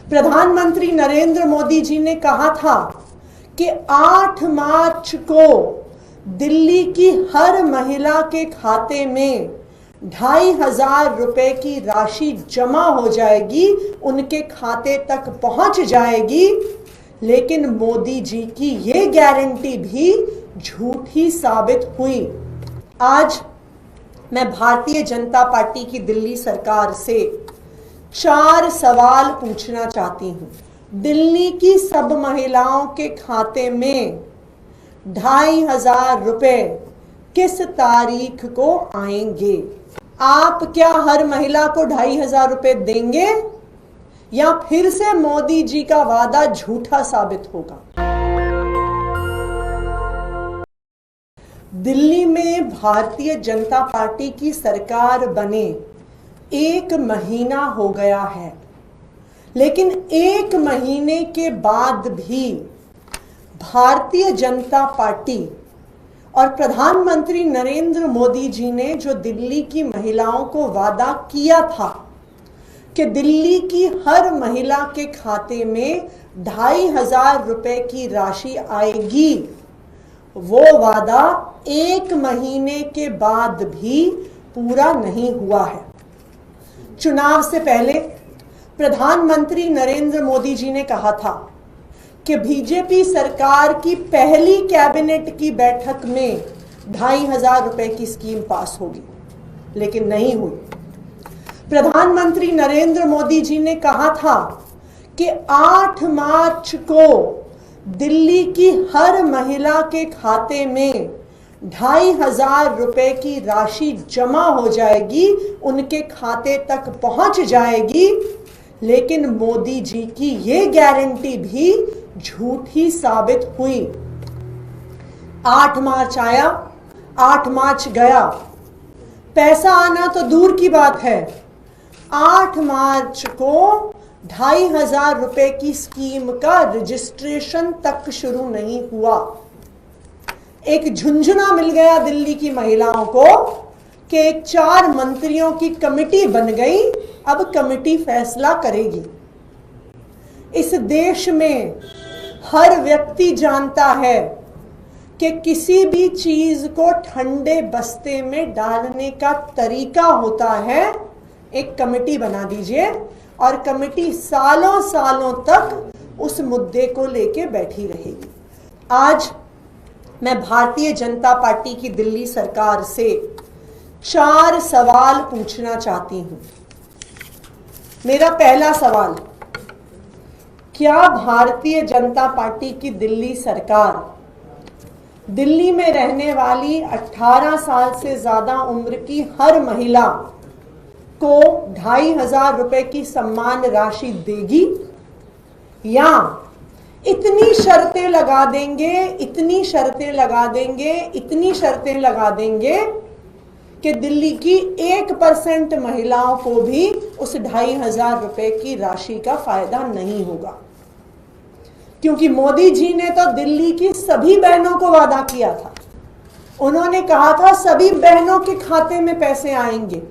प्रधानमंत्री नरेंद्र मोदी जी ने कहा था कि 8 मार्च को दिल्ली की हर महिला के खाते में 2,500 रुपए की राशि जमा हो जाएगी, उनके खाते तक पहुंच जाएगी। लेकिन मोदी जी की ये गारंटी भी झूठी साबित हुई। आज मैं भारतीय जनता पार्टी की दिल्ली सरकार से 4 सवाल पूछना चाहती हूं। दिल्ली की सब महिलाओं के खाते में 2,500 रुपए किस तारीख को आएंगे? आप क्या हर महिला को 2,500 रुपए देंगे या फिर से मोदी जी का वादा झूठा साबित होगा? दिल्ली में भारतीय जनता पार्टी की सरकार बने 1 महीना हो गया है, लेकिन 1 महीने के बाद भी भारतीय जनता पार्टी और प्रधानमंत्री नरेंद्र मोदी जी ने जो दिल्ली की महिलाओं को वादा किया था कि दिल्ली की हर महिला के खाते में 2,500 रुपए की राशि आएगी, वो वादा 1 महीने के बाद भी पूरा नहीं हुआ है। चुनाव से पहले प्रधानमंत्री नरेंद्र मोदी जी ने कहा था कि बीजेपी सरकार की पहली कैबिनेट की बैठक में 2,500 रुपए की स्कीम पास होगी, लेकिन नहीं हुई। प्रधानमंत्री नरेंद्र मोदी जी ने कहा था कि 8 मार्च को दिल्ली की हर महिला के खाते में 2,500 रुपए की राशि जमा हो जाएगी, उनके खाते तक पहुंच जाएगी। लेकिन मोदी जी की ये गारंटी भी झूठी साबित हुई। 8 मार्च आया, 8 मार्च गया, पैसा आना तो दूर की बात है। 8 मार्च को 2,500 रुपए की स्कीम का रजिस्ट्रेशन तक शुरू नहीं हुआ। एक झुंझुना मिल गया दिल्ली की महिलाओं को कि एक 4 मंत्रियों की कमेटी बन गई, अब कमेटी फैसला करेगी। इस देश में हर व्यक्ति जानता है कि किसी भी चीज को ठंडे बस्ते में डालने का तरीका होता है। एक कमेटी बना दीजिए और कमेटी सालों सालों तक उस मुद्दे को लेके बैठी रहेगी। आज मैं भारतीय जनता पार्टी की दिल्ली सरकार से 4 सवाल पूछना चाहती हूं। मेरा पहला सवाल, क्या भारतीय जनता पार्टी की दिल्ली सरकार दिल्ली में रहने वाली 18 साल से ज्यादा उम्र की हर महिला को 2,500 रुपए की सम्मान राशि देगी, या इतनी शर्तें लगा देंगे, इतनी शर्तें लगा देंगे, इतनी शर्तें लगा देंगे कि दिल्ली की 1% महिलाओं को भी उस 2,500 रुपए की राशि का फायदा नहीं होगा? क्योंकि मोदी जी ने तो दिल्ली की सभी बहनों को वादा किया था। उन्होंने कहा था सभी बहनों के खाते में पैसे आएंगे।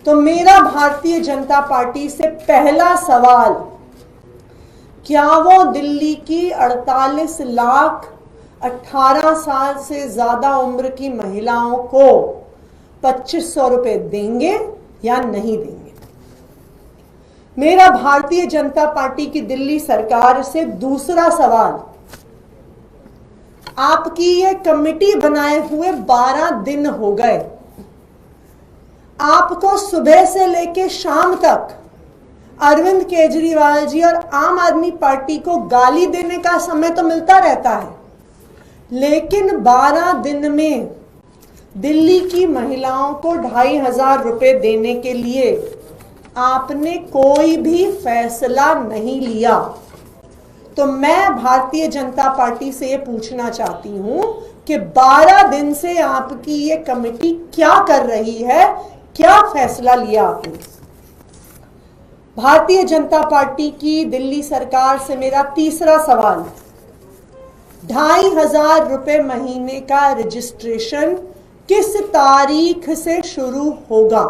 तो मेरा भारतीय जनता पार्टी से पहला सवाल, क्या वो दिल्ली की 48 लाख 18 साल से ज्यादा उम्र की महिलाओं को 2,500 रुपए देंगे या नहीं देंगे? मेरा भारतीय जनता पार्टी की दिल्ली सरकार से दूसरा सवाल, आपकी ये कमेटी बनाए हुए 12 दिन हो गए, आपको सुबह से लेके शाम तक अरविंद केजरीवाल जी और आम आदमी पार्टी को गाली देने का समय तो मिलता रहता है, लेकिन 12 दिन में दिल्ली की महिलाओं को 2,500 रुपए देने के लिए आपने कोई भी फैसला नहीं लिया। तो मैं भारतीय जनता पार्टी से ये पूछना चाहती हूं कि 12 दिन से आपकी ये कमेटी क्या कर रही है, क्या फैसला लिया आपने? भारतीय जनता पार्टी की दिल्ली सरकार से मेरा तीसरा सवाल, 2,500 रुपए महीने का रजिस्ट्रेशन किस तारीख से शुरू होगा?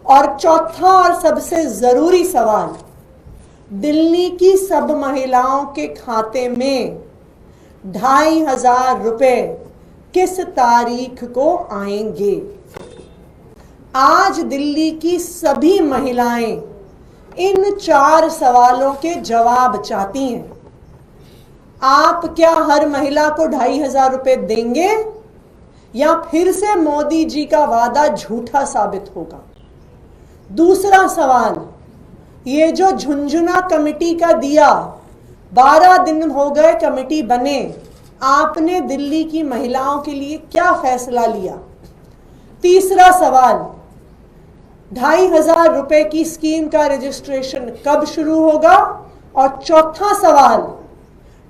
और चौथा और सबसे जरूरी सवाल, दिल्ली की सब महिलाओं के खाते में 2,500 रुपए किस तारीख को आएंगे? आज दिल्ली की सभी महिलाएं इन 4 सवालों के जवाब चाहती हैं। आप क्या हर महिला को 2,500 रुपए देंगे या फिर से मोदी जी का वादा झूठा साबित होगा? दूसरा सवाल, ये जो झुंझुना कमेटी का दिया, 12 दिन हो गए कमेटी बने, आपने दिल्ली की महिलाओं के लिए क्या फैसला लिया? तीसरा सवाल, 2,500 रुपए की स्कीम का रजिस्ट्रेशन कब शुरू होगा? और चौथा सवाल,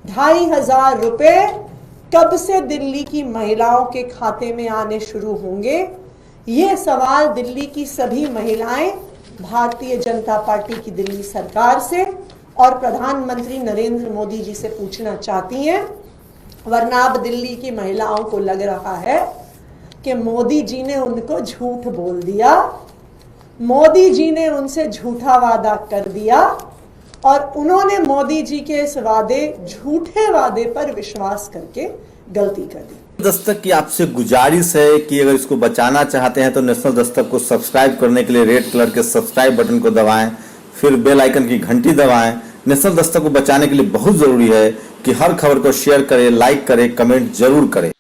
2,500 रुपए कब से दिल्ली की महिलाओं के खाते में आने शुरू होंगे? ये सवाल दिल्ली की सभी महिलाएं भारतीय जनता पार्टी की दिल्ली सरकार से और प्रधानमंत्री नरेंद्र मोदी जी से पूछना चाहती हैं, वरना अब दिल्ली की महिलाओं को लग रहा है कि मोदी जी ने उनको झूठ बोल दिया, मोदी जी ने उनसे झूठा वादा कर दिया और उन्होंने मोदी जी के इस वादे, झूठे वादे पर विश्वास करके गलती कर दी। दस्तक की आपसे गुजारिश है कि अगर इसको बचाना चाहते हैं तो नेशनल दस्तक को सब्सक्राइब करने के लिए रेड कलर के सब्सक्राइब बटन को दबाएं, फिर बेल आइकन की घंटी दबाएं। नेशनल दस्तक को बचाने के लिए बहुत जरूरी है कि हर खबर को शेयर करें, लाइक करें, कमेंट जरूर करें।